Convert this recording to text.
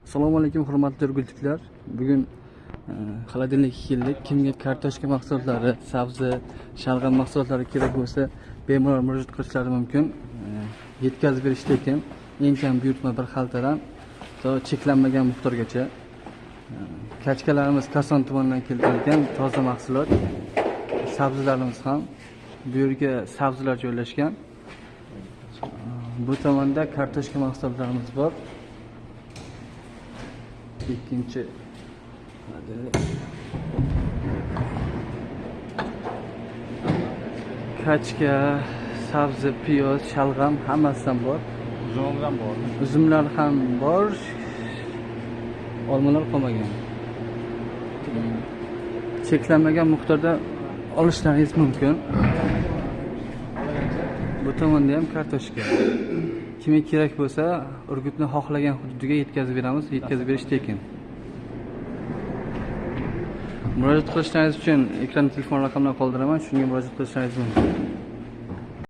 Assalomu alaykum hurmatli o'rgilchilar. Bugun xolodilnikka keldik. Kimga kartoshka mahsulotlari, sabzi, shalg'am mahsulotlari kerak bo'lsa, bemalol murojaat qilishlari mumkin. Yetkazib berishda ekan, eng kam buyurtma bir xaltadan to cheklanmagan miqdorgacha. Kachkalarimiz Koson tumanidan keltirilgan toza mahsulot. Sabzilarimiz ham bu yerga sabzilar joylashgan. Bu tomonda kartoshka mahsulotlarimiz bor. İkinci kachka, sabzi, piyoz, shalg'am hammasidan bor. Uzum ham bor. Uzumlar ham bor. Olmalar qolmagan. Cheklanmagan miqdorda olishlaringiz mumkin. Bu tomonda ham kartoshka. Kimga kerak bo'lsa, Urgutni xohlagan hududiga yetkazib beramiz, yetkazib berish tekin. Murojaat qilishlaringiz uchun ekran telefon raqamlarini qoldiraman, shunga murojaat qilishlaringiz mumkin.